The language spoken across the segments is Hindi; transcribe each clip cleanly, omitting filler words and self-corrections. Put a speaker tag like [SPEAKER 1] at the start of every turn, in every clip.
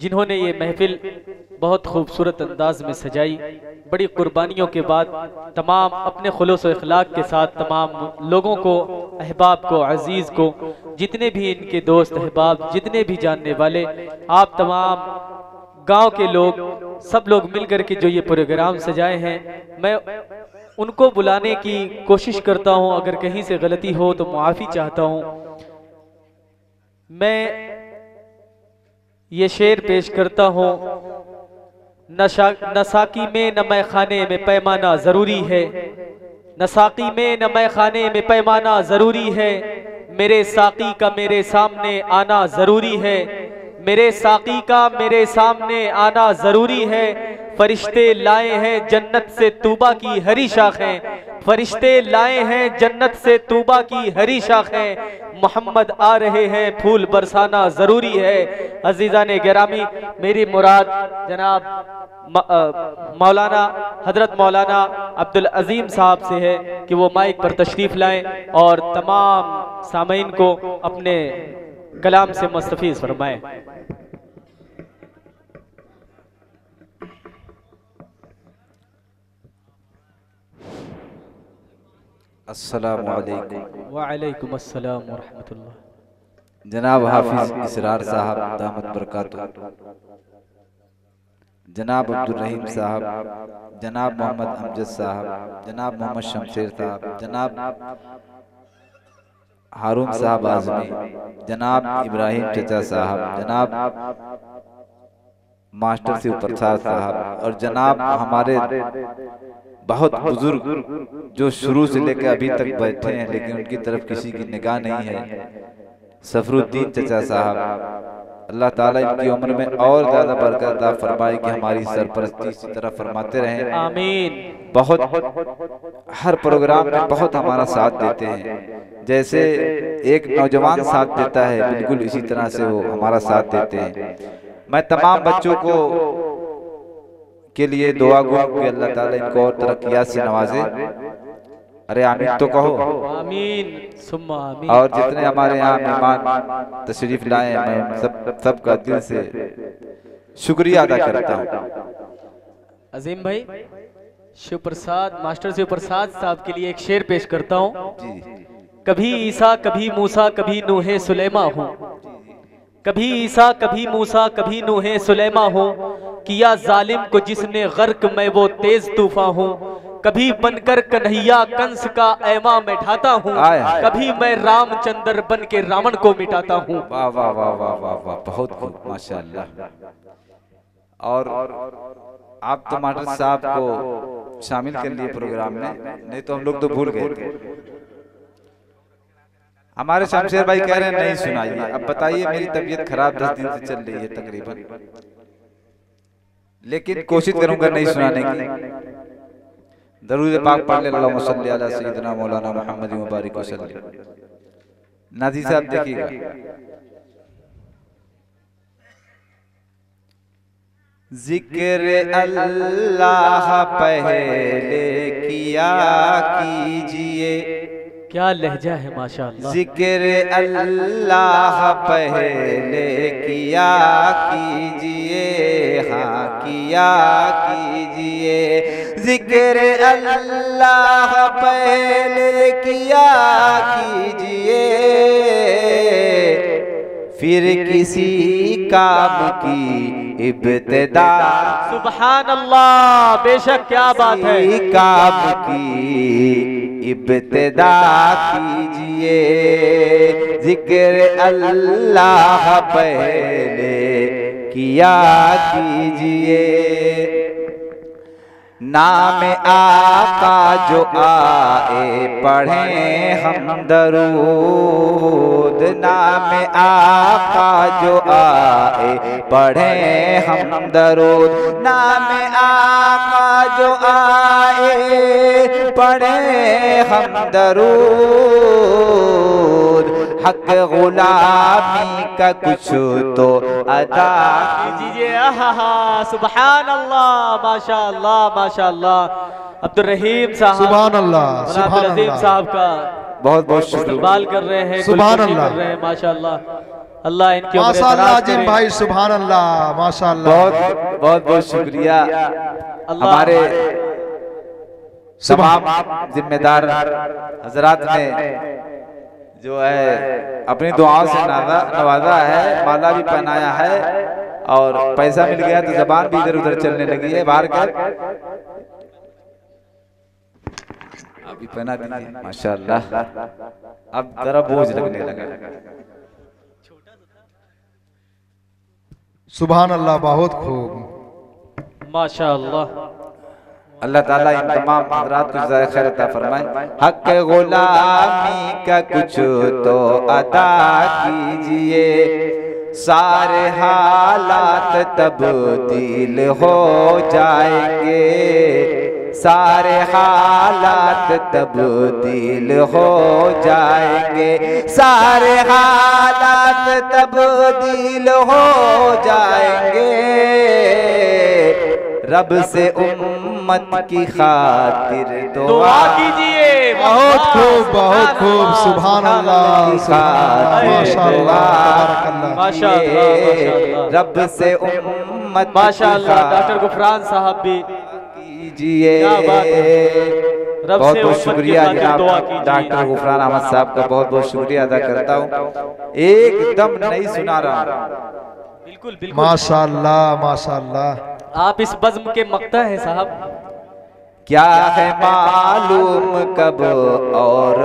[SPEAKER 1] जिन्होंने ये महफिल बहुत खूबसूरत अंदाज में सजाई। बड़ी कुर्बानियों के बाद तमाम अपने खुलूस और इखलाक के साथ तमाम लोगों को, अहबाब को, अजीज़ को, जितने भी इनके दोस्त अहबाब, जितने भी जानने वाले, आप तमाम गांव के लोग, सब लोग मिलकर के जो ये प्रोग्राम सजाए हैं, मैं उनको बुलाने की कोशिश करता हूं। अगर कहीं से गलती हो तो माफ़ी चाहता हूं। मैं ये शेर पेश करता हूँ। नसाकी में न मैं खाने में पैमाना ज़रूरी है, नसाकी में न मैं खाने में पैमाना ज़रूरी है, मेरे साकी का मेरे सामने आना ज़रूरी है, मेरे साकी का मेरे सामने आना ज़रूरी है। फरिश्ते लाए हैं जन्नत से तूबा की हरी शाखें, फरिश्ते लाए हैं जन्नत से तूबा की हरी शाखें, मोहम्मद आ रहे हैं फूल बरसाना ज़रूरी है। अजीज़ान गिरामी, मेरी मुराद जनाब मौलाना हजरत मौलाना अब्दुल अजीम साहब से है कि वो माइक पर तशरीफ़ लाएं और तमाम सामीन को अपने कलाम से मुस्तफ़ीज़ फरमाएं।
[SPEAKER 2] अस्सलामु अलैकुम।
[SPEAKER 1] वालेकुम अस्सलाम व रहमतुल्लाह।
[SPEAKER 2] जनाब हाफिज इसरार साहब दामत बरकातुहू, जनाब अब्दुल रहीम साहब, जनाब मोहम्मद अमजद साहब, जनाब मोहम्मद शमशेर साहब, जनाब हारून साहब आज़मी, जनाब इब्राहिम चचा साहब, जनाब मास्टर शिव प्रसाद साहब और जनाब हमारे बहुत बुजुर्ग जो शुरू से लेकर अभी तक बैठे हैं लेकिन उनकी तरफ किसी की निगाह नहीं है, सफरुद्दीन चचा साहब। अल्लाह ताला इनकी उम्र में और ज्यादा बरकत अता फरमाए कि हमारी सरपरस्ती इसी तरह फरमाते रहें, आमीन। बहुत हर प्रोग्राम में बहुत हमारा साथ देते हैं, जैसे एक नौजवान साथ देता है बिल्कुल इसी तरह से वो हमारा साथ देते हैं। मैं तमाम बच्चों को के लिए दुआ गो कि अल्लाह ताला इनको और तरक्कियात से नवाजे। अरे आमीन तो कहो, आमीन सुम्मा आमीन। और जितने हमारे यहाँ मेहमान तशरीफ लाए मैं सबका दिल से शुक्रिया अदा करता हूँ।
[SPEAKER 1] अजीम भाई, शिव प्रसाद मास्टर शिव प्रसाद साहब के लिए एक शेर पेश करता हूँ। कभी ईसा कभी मूसा कभी नूहे सुलेमा हूँ, कभी ईसा कभी मूसा कभी नूहे सुलेमा हूँ, किया जालिम को जिसने गर्क मैं वो तेज तूफान हूँ, कभी बनकर कन्हैया कंस का ऐमा मैं ढाता हूँ, कभी मैं रामचंद्र बन के रावण को मिटाता हूँ।
[SPEAKER 2] वाह वाह वाह वाह वाह वाह, बहुत खूब माशाअल्लाह। और आप तो मास्टर साहब को शामिल कर लिए प्रोग्राम में, नहीं तो हम लोग तो भूल गए थे। हमारे शमशेर भाई कह रहे हैं नहीं सुनाइए। अब बताइए, मेरी तबीयत खराब 10 दिन से चल रही है तकरीबन, लेकिन कोशिश करूंगा नहीं सुनाने की। दरूद पाक पढ़ ले, अल्लाहुम्मा सल्ली अला सय्यिदिना मौलाना मुहम्मद मुबारक वसल्लम। नाज़ी साहब देखिएगा। जिक्र अल्लाह पहले किया कीजिए,
[SPEAKER 1] क्या लहजा है माशाअल्लाह।
[SPEAKER 2] जिक्र अल्लाह पहले किया कीजिए, हाँ किया कीजिए। जिक्र अल्लाह पहले किया कीजिए, फिर किसी काम की इब्तिदा।
[SPEAKER 1] सुभान अल्लाह, बेशक क्या बात है।
[SPEAKER 2] काम की इब्तिदा कीजिए, जिक्र अल्लाह पहले किया कीजिए। नाम आका जो आए पढ़ें हम दरूद, नाम आका जो आए पढ़ें हम दरूद, नाम आका जो आए पढ़ें हम दरूद। हक गुलामी का कुछ तो अदा
[SPEAKER 1] कीजिए। सुभान अल्लाह, माशाअल्लाह माशाअल्लाह। अब्दुल रहीम साहब,
[SPEAKER 3] सुभान अल्लाह, सुभान
[SPEAKER 1] अब्दुल अजीम साहब का
[SPEAKER 2] बहुत बहुत शुक्रिया
[SPEAKER 1] इस्तेमाल कर रहे हैं,
[SPEAKER 3] सुभान अल्लाह
[SPEAKER 1] कर रहे हैं माशाअल्लाह। अल्लाह इनके
[SPEAKER 3] माशाअल्लाह अजीम भाई, सुभान अल्लाह, माशाअल्लाह।
[SPEAKER 2] बहुत बहुत बहुत शुक्रिया हमारे तमाम जिम्मेदार हजरात ने जो है अपनी दुआओं से नवाजा है, माला भी पहनाया है और पैसा मिल गया तो जबान भी इधर उधर चलने लगी है बाहर कर अभी पहना दीजिए माशाअल्लाह। अब जरा बोझ लगने लगा।
[SPEAKER 3] सुभान अल्लाह, बहुत खूब,
[SPEAKER 1] माशाअल्लाह।
[SPEAKER 2] अल्लाह ताला इन तमाम हज़रात को ज़ाय खैर अता फरमाए। हक गुलामी का कुछ तो अदा कीजिए, सारे हालात तब्दील हो जाएंगे, सारे हालात तब्दील हो जाएंगे, सारे हालात तब्दील हो जाएंगे। रब से उम्मत की खातिर दुआ कीजिए।
[SPEAKER 3] बहुत खूब, बहुत खूब, सुभान अल्लाह, माशाअल्लाह,
[SPEAKER 1] माशाअल्लाह।
[SPEAKER 2] रब से उम्मत
[SPEAKER 1] माशाअल्लाह। डॉक्टर गुफरान साहब भी
[SPEAKER 2] कीजिए।
[SPEAKER 1] रब
[SPEAKER 2] बहुत
[SPEAKER 1] से
[SPEAKER 2] बहुत शुक्रिया जनाब डॉक्टर गुफरान अहमद साहब का बहुत बहुत शुक्रिया अदा करता हूँ। एकदम नहीं सुना रहा।
[SPEAKER 1] बिल्कुल बिल्कुल,
[SPEAKER 3] माशाअल्लाह, माशाअल्लाह।
[SPEAKER 1] आप इस बज़्म के मक्ता है साहब।
[SPEAKER 2] क्या है मालूम कब और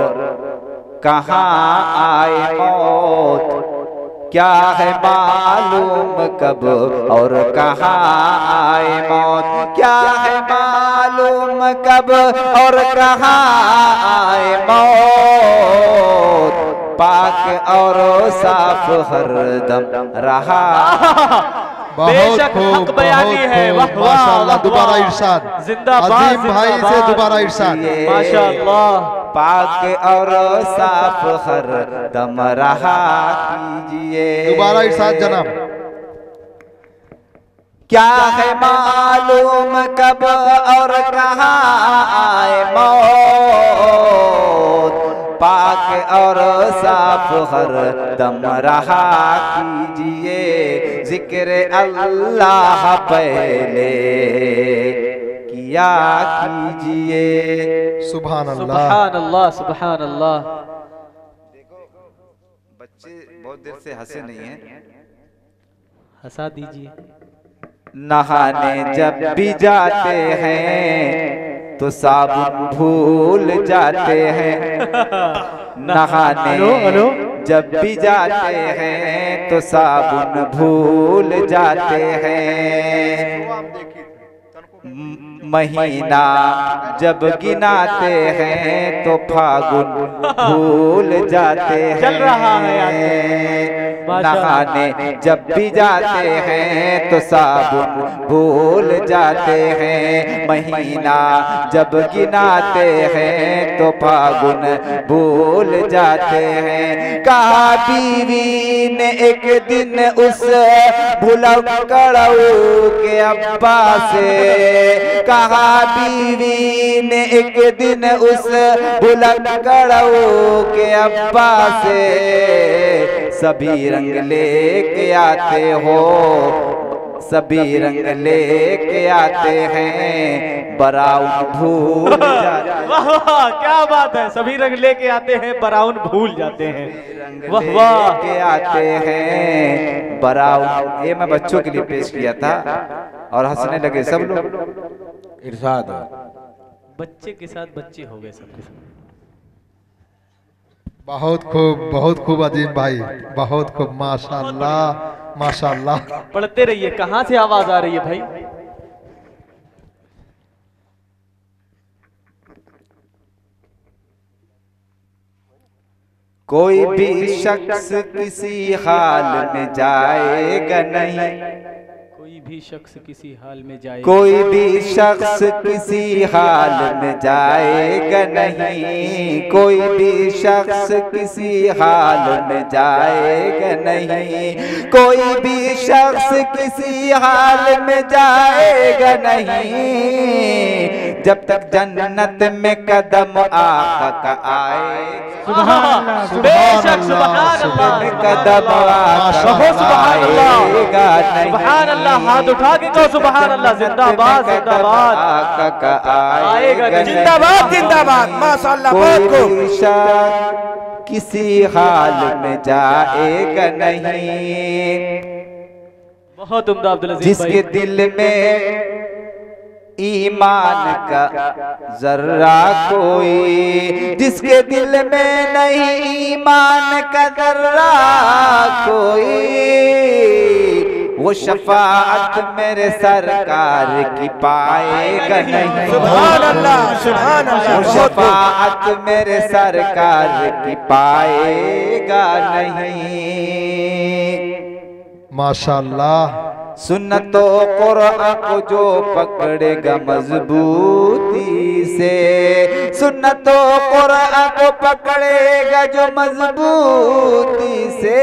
[SPEAKER 2] कहाँ आए मौत, क्या है मालूम कब और कहाँ आए मौत, क्या है मालूम कब और कहाँ आए मौत, पाक और साफ हरदम रहा।
[SPEAKER 3] बहुत खूब, बहुत खूब, माशाअल्लाह। दोबारा इरशाद, अजीम भाई से दोबारा इरशाद,
[SPEAKER 1] माशाअल्लाह।
[SPEAKER 2] पाक और साफ हरदम रहा कीजिए।
[SPEAKER 3] दोबारा इरशाद जनाब।
[SPEAKER 2] क्या है मालूम कब और कहाँ आए मौत, पाक और साफ हरदम रहा कीजिए। जिक्र अल्लाह पहले किया कीजिए।
[SPEAKER 3] सुभान अल्लाह,
[SPEAKER 1] सुभान अल्लाह, सुभान अल्लाह।
[SPEAKER 2] देखो बच्चे बहुत देर से हंसे नहीं हैं,
[SPEAKER 1] हंसा दीजिए।
[SPEAKER 2] नहाने जब भी जाते हैं तो साबुन भूल जाते हैं, नहाने जब भी जाते हैं तो साबुन भूल जाते हैं। महीना जब गिनाते हैं तो फागुन भूल जाते हैं।
[SPEAKER 1] चल रहा है
[SPEAKER 2] नहाने जब भी जाते हैं तो साबुन भूल जाते हैं। महीना जब गिनाते हैं तो फागुन भूल जाते हैं। कहा बीवी ने एक दिन उस भुलक्कड़ू के अब्बा से, कहा बीवी ने एक दिन उस भुलक्कड़ू के अब्बा से, सभी रंग लेके आते हो, सभी रंग लेके आते हैं, ब्राउन भूल जाते हैं।
[SPEAKER 1] वाह वाह, क्या बात है। सभी रंग लेके आते हैं, ब्राउन भूल जाते हैं। वाह वाह,
[SPEAKER 2] के आते हैं ब्राउन। ये मैं बच्चों के लिए पेश किया था और हंसने लगे सब लोग। इरशाद
[SPEAKER 1] बच्चे के साथ बच्चे हो गए सबके साथ।
[SPEAKER 3] बहुत खूब, बहुत खूब अजीम भाई, बहुत खूब, माशाअल्लाह, माशाअल्लाह।
[SPEAKER 1] पढ़ते रहिए। कहाँ से आवाज आ रही है भाई?
[SPEAKER 2] कोई भी शख्स किसी हाल में जाएगा नहीं,
[SPEAKER 1] कोई भी शख्स किसी हाल में जाएगा,
[SPEAKER 2] कोई भी शख्स किसी हाल में जाएगा नहीं, कोई भी शख्स किसी हाल में जाएगा नहीं, कोई भी शख्स किसी हाल में जाएगा नहीं। जब तक जन्नत में कदम आका का आए,
[SPEAKER 1] बेशक सुभान अल्लाह,
[SPEAKER 2] कदम आका आएगा नहीं,
[SPEAKER 1] सुभान अल्लाह, हाथ उठा के कहो सुभान अल्लाह, जिंदाबाद जिंदाबाद,
[SPEAKER 2] आका का आएगा नहीं,
[SPEAKER 4] जिंदाबाद जिंदाबाद, माशाअल्लाह। बहुत खूब।
[SPEAKER 2] किसी हाल में जाएगा नहीं,
[SPEAKER 1] बहुत उम्दा अब्दुल अजीज
[SPEAKER 2] जिसके
[SPEAKER 1] भाई।
[SPEAKER 2] दिल में ईमान का जर्रा कोई, जिसके दिल में नहीं ईमान का जर्रा कोई, वो शफाअत मेरे सरकार की पाएगा नहीं।
[SPEAKER 4] सुभान अल्लाह सुभान अल्लाह।
[SPEAKER 2] वो शफाअत मेरे सरकार की पाएगा नहीं।
[SPEAKER 3] माशाअल्लाह।
[SPEAKER 2] सुन्नतो कुरान को जो पकड़ेगा मजबूती से, सुन्नतो कुरान को पकड़ेगा जो मजबूती से,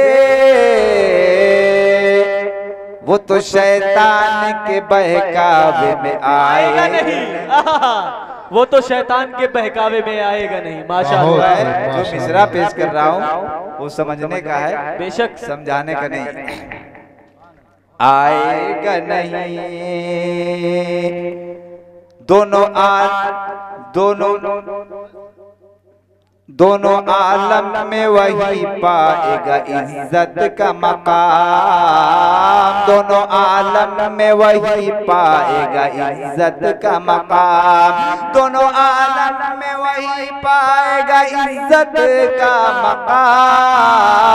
[SPEAKER 2] वो तो शैतान के बहकावे में आएगा नहीं,
[SPEAKER 1] वो तो शैतान के बहकावे में आएगा नहीं। माशाअल्लाह।
[SPEAKER 2] जो मिसरा पेश कर रहा हूँ वो समझने का है,
[SPEAKER 1] बेशक
[SPEAKER 2] समझाने का नहीं। आएगा नहीं, दोनों आलम में वही पाएगा इज्जत का मकाम, दोनों आलम में वही पाएगा इज्जत का मकाम, दोनों आलम में वही पाएगा इज्जत का मकाम।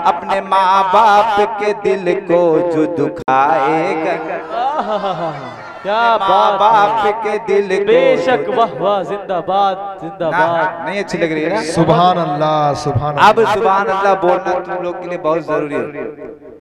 [SPEAKER 2] अपने माँ बाप के दिल को जो दुखाएगा,
[SPEAKER 1] क्या
[SPEAKER 2] माँ बाप के दिल को,
[SPEAKER 1] बेशक, वाह वाह, जिंदाबाद जिंदाबाद।
[SPEAKER 2] नहीं अच्छी लग रही है ना?
[SPEAKER 3] सुभान अल्लाह सुभान अल्लाह।
[SPEAKER 2] अब सुभान अल्लाह बोलना तुम लोग के लिए बहुत जरूरी है।